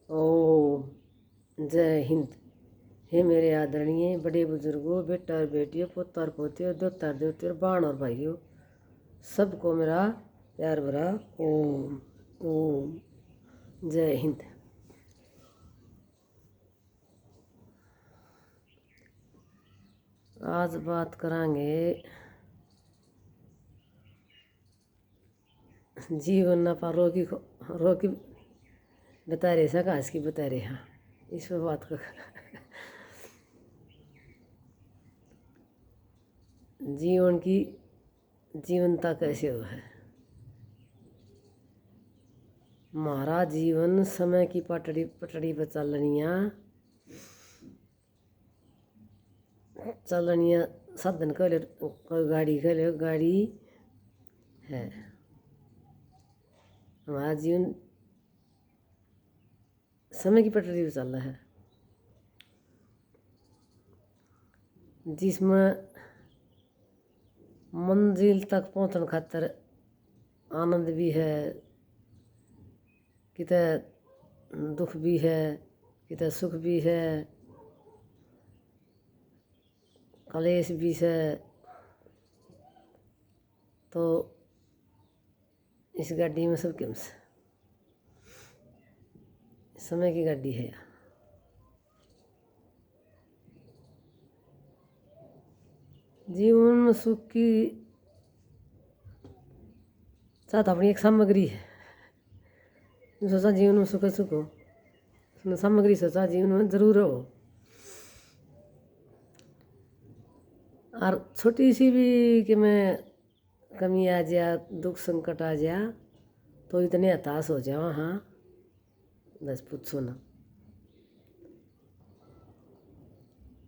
ओम जय हिंद। हे मेरे आदरणीय बड़े बुजुर्गों, बेटा और बेटियों, पोता और पोतियों, दोता और दोतियों, बाण और भाइयों, सबको मेरा प्यार भरा ओम। ओम जय हिंद। आज बात करांगे जीवन ना पा रोकी बता रहे सा घास की बता रहे। हाँ, इस पर बात कर। जीवन की जीवनता कैसे हो है। हमारा जीवन समय की पटड़ी पटड़ी पर चलनिया साधन कह लो, कोई गाड़ी कह लो, गाड़ी है। हमारा जीवन समय की पटड़ी पर चल रहा है, जिसमें मंजिल तक पहुँचने खातर आनंद भी है, किते दुख भी है, किते सुख भी है, कलेश भी है। तो इस गाड़ी में सब क्यों से समय की गाड़ी है। जीवन में सुख की साथ अपनी एक सामग्री है। सोचा जीवन में सुख हो, उसने सामग्री सोचा जीवन में जरूर हो। और छोटी सी भी कि मैं कमी आ जा, दुख संकट आ जा, तो इतने हताश हो जाओ। हाँ, बस पूछो ना।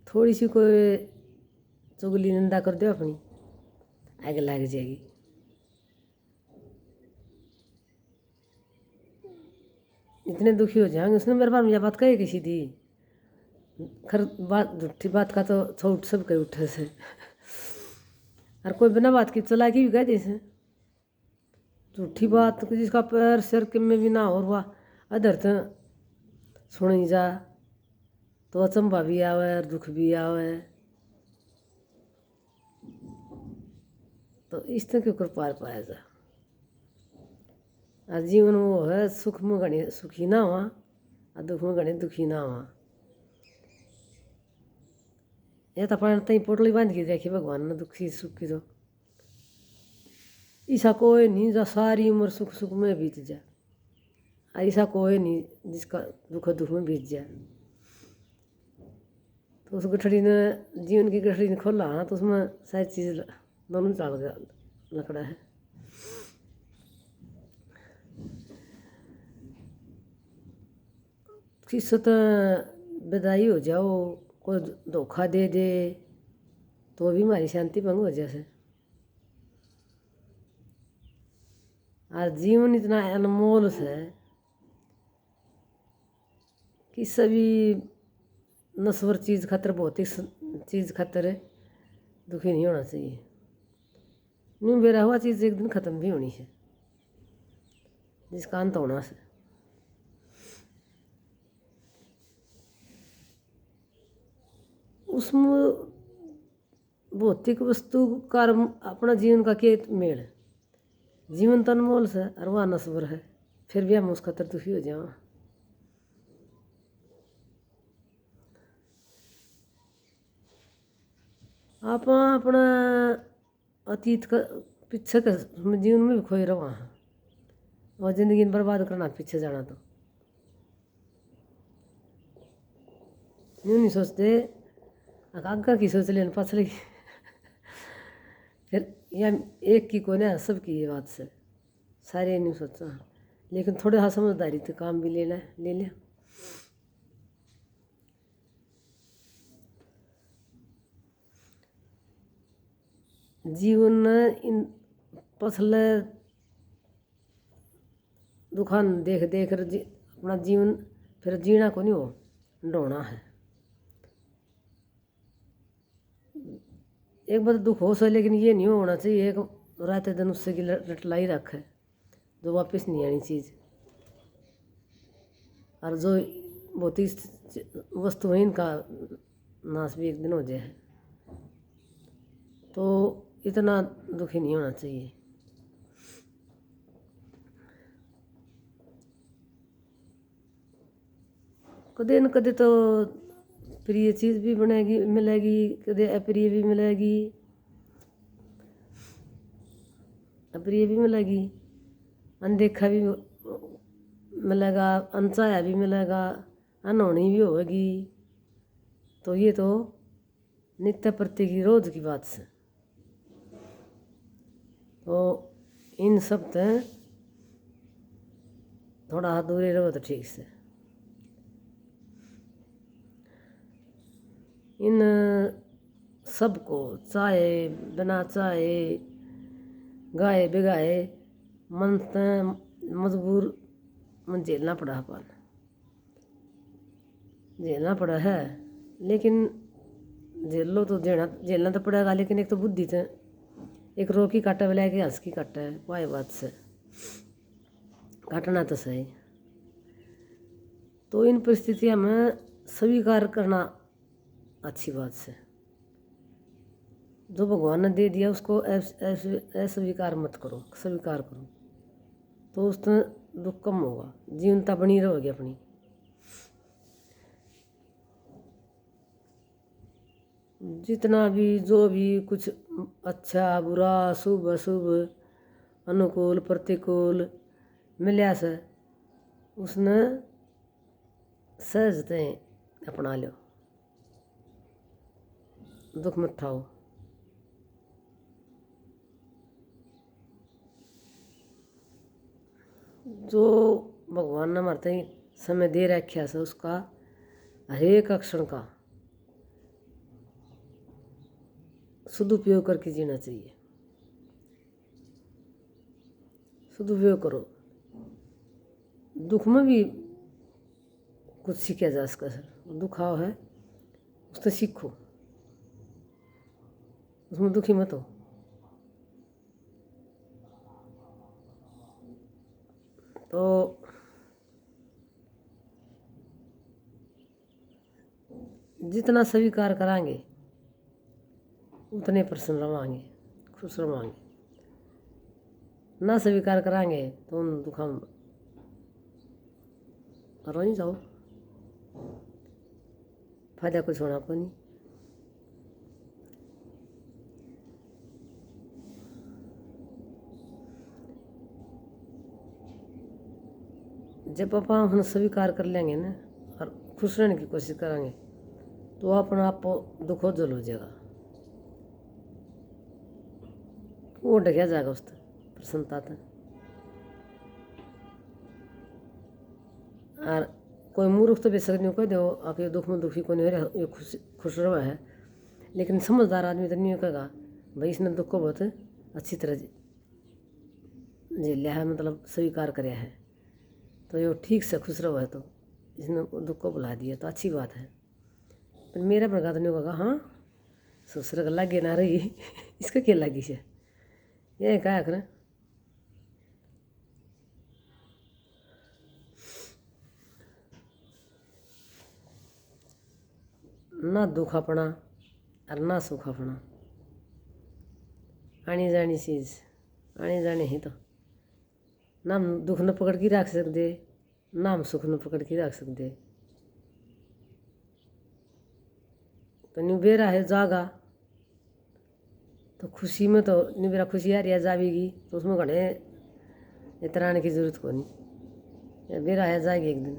थोड़ी सी कोई चुगली निंदा कर दो अपनी, आग लग जाएगी। इतने दुखी हो जाएंगे। उसने मेरे बारे में यह बात कही किसी थी, खर बात झूठी बात का तो छोट सब कहीं उठे से। और कोई बिना बात की चलाकी भी कह दी से, झूठी बात जिसका पैर सिर के में भी ना हो हुआ अधर तो सुनी जा, तो अचंभा भी आवे और दुख भी आवे। तो इस तरह के ऊपर पार पाया जा। और जीवन वो है, सुख में घने सुखी ना हुआ और दुख में घने दुखी ना हुआ। यह तो अपन तई पोटली बांध के देखी भगवान ने दुखी सुख की। तो ऐसा कोई नहीं जो सारी उम्र सुख सुख में बीत जाए। ऐसा कोई नहीं जिसका दुख में बीत जाए। तो उस गठड़ी ने जीवन की गठड़ी ने खोला ना, तो उसमें सारी चीज़ दोनों चाल गया लकड़ा है। किसी तो विदाई हो जाओ, कोई धोखा दे दे, तो भी हमारी शांति भंग हो जाए। और जीवन इतना अनमोल है कि सभी नश्वर चीज़ खातर, भौतिक चीज़ खातर दुखी नहीं होना चाहिए। न्यू बेरा हुआ चीज़ एक दिन ख़त्म भी होनी है, जिसका अंत होना है। उसमें भौतिक वस्तु का अपना जीवन का क्या मेल। जीवन तो अनमोल है और वह नश्वर है, फिर भी हम उस खातर दुखी हो जाओ। आप अपना अतीत का पीछे का जीवन में भी खोए रहो और जिंदगी बर्बाद करना पीछे जाना। तो यूँ नहीं सोचते आगा की सोच लेना पछले की। फिर यह एक की कोई ना, सबकी ये बात से सारे नहीं सोचा। लेकिन थोड़ा सा समझदारी तो काम भी लेना ले लिया। जीवन इन पछले दुखान देख देख अपना जीवन फिर जीना को नहीं हो, ढोना है। एक बार दुख हो सके, लेकिन ये नहीं होना चाहिए एक रात दिन उससे की रटलाई रखे जो वापस नहीं आनी चीज़। और जो भौतिक वस्तु है इनका नाश भी एक दिन हो जाए, तो इतना दुखी नहीं होना चाहिए। कदे न कदे तो प्रिय चीज़ भी बनेगी मिलेगी, कदे अप्रिय भी मिलेगी, अप्रिय भी मिलेगी, अनदेखा भी मिलेगा, अनचाहा भी मिलेगा, अनहोनी भी होगी। तो ये तो नित्य प्रति की रोज की बात से, तो इन सब से थोड़ा हाथ दूरी रहो तो ठीक से। इन सबको चाहे बिना चाहे गाए बिगाए मन से मजबूर मन झेलना पड़ा, अपन झेलना पड़ा है, लेकिन झेल लो तो झेलना तो पड़ेगा। लेकिन एक तो बुद्धि से एक रो की काटा वाला के हंस की काटा है, वाई बात से काटना तो सही। तो इन परिस्थितियों में स्वीकार करना अच्छी बात से, जो भगवान ने दे दिया उसको अस्वीकार मत करो, स्वीकार करो, तो उसमें दुख कम होगा, जीवनता बनी रहेगी अपनी। जितना भी जो भी कुछ अच्छा बुरा शुभ अशुभ अनुकूल प्रतिकूल मिला से उसने सहजते अपना लो, दुख मत ठाओ। जो भगवान ने हमारे तई समय दे रखा से उसका हरेक अक्षर का सदुपयोग करके जीना चाहिए। सदुपयोग करो, दुख में भी कुछ सीखा जा सका सर, दुख आओ है उससे सीखो, उसमें दुखी मत हो। तो जितना स्वीकार करांगे उतने प्रसन्न रवांगे, खुश रवांगे। ना स्वीकार करांगे तो उन दुखों में रो नहीं जाओ, फायदा कुछ होना को नहीं। जब अपन स्वीकार कर लेंगे ना और खुश रहने की कोशिश करेंगे तो अपना आप दुखो जल हो जाएगा, वो ढकिया जाएगा उस प्रसन्नता था। और कोई मूर्ख तो बेशक नहीं कह दो आप ये दुख में दुखी को नहीं रहे, ये खुश रहा है, लेकिन समझदार आदमी तो नहीं कहेगा भाई इसने दुख को बहुत अच्छी तरह झेल लिया है, मतलब स्वीकार कराया है, तो ये ठीक से खुश रहा है, तो इसने दुख को बुला दिया तो अच्छी बात है। पर मेरा प्रकार तो नहीं होगा, हाँ ससुर का लागे ना रही इसका क्या लगी से ये क्या करें। ना दुख अपना और ना सुख अपना, आनी जानी चीज़ आनी जानी ही, तो नाम दुख न पकड़ के रख सकते, नाम सुख न पकड़ के रख सकते। तो निबेरा है जागा तो खुशी में तो निबेरा खुशी आ रही है जाएगी, तो उसमें घने इतराने की जरूरत को नहीं, बेरा है जाएगी एक दिन।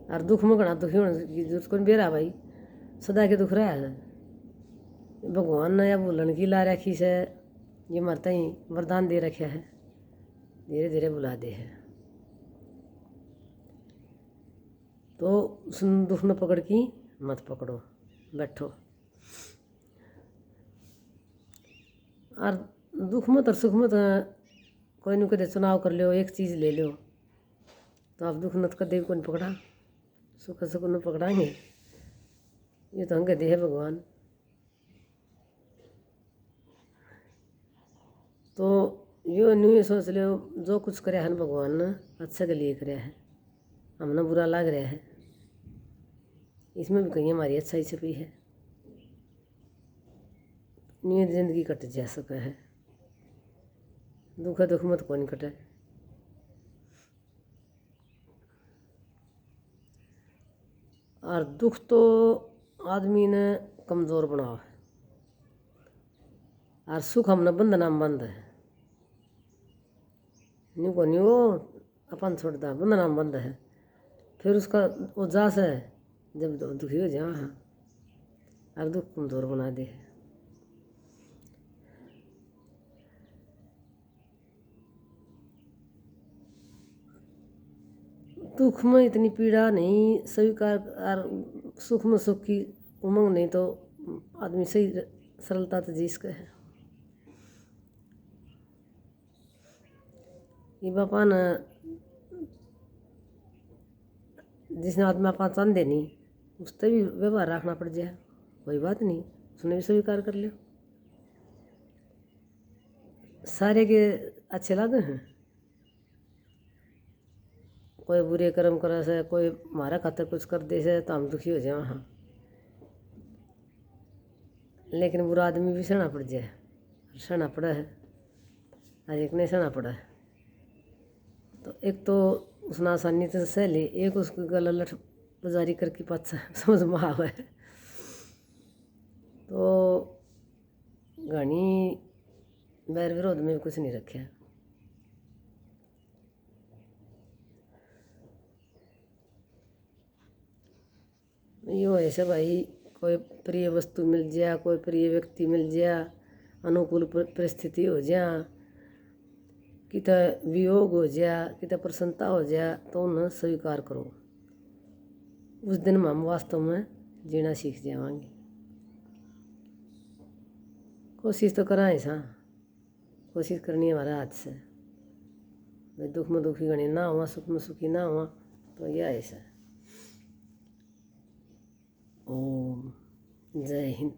और दुख में घना दुखी होने की जरूरत को नहीं, बेरा भाई सदा के दुख रहा है। भगवान ने या भूलन की ला रखी से ये मरता ही वरदान दे रखा है, धीरे धीरे बुला दे है, तो उस दुख न पकड़ की मत पकड़ो, बैठो। और दुख मत और सुख मत कोई न कदे चुनाव कर लो, एक चीज़ ले लो तो आप दुख न कदे भी कौन पकड़ा, सुख सुख न पकड़ाएंगे, ये तो हंगे दे है भगवान। तो यो नहीं सोच लो जो कुछ कराया है भगवान ने अच्छा के लिए कराया है, हमने बुरा लग रहा है, इसमें भी कहीं हमारी अच्छाई छुपी है। नींद जिंदगी कट जा सके है, दुख दुख मत कौन कटे। और दुख तो आदमी ने कमज़ोर बनाओ है, और सुख हमने बंधना में बंद है। न्यू को न्यू अपन छोड़ता बंधना में बंद है, फिर उसका वो जास है जब दुखी हो जाए। हाँ, और दुख कमज़ोर बना दे। दुख में इतनी पीड़ा नहीं स्वीकार, और सुख में सुख की उमंग नहीं, तो आदमी सही सरलता तो जी इसका है। ये बापा न जिसने आत्मा पाँच चांदे नहीं, उससे भी व्यवहार रखना पड़ जाए, कोई बात नहीं, उसने भी स्वीकार कर लियो। सारे के अच्छे लागे हैं, कोई बुरे कर्म करे से, कोई हमारा खातर कुछ कर दे से तो हम दुखी हो जाए। हाँ, लेकिन बुरा आदमी भी सहना पड़ जाए, सहना पड़ा है, और एक नहीं सहना पड़ा है। तो एक तो उसने आसानी से सह ली, एक उसकी गला लठ बाजारी करके पाछा समझ में आवे। तो घनी बैर विरोध में भी कुछ नहीं रखा। यो ऐसे भाई, कोई प्रिय वस्तु मिल जाए, कोई प्रिय व्यक्ति मिल जाए, अनुकूल परिस्थिति हो जाए, कितना वियोग हो जाए, कितना प्रसन्नता हो जाए, तो उन्हें स्वीकार करो। उस दिन में हम वास्तव में जीना सीख जाएंगे। कोशिश तो कराएं सा, कोशिश करनी है हमारे हाथ से। भाई दुख में दुखी गणी ना हुआ, सुख में सुखी ना हुआ, तो यह ऐसा। ओम जय हिंद।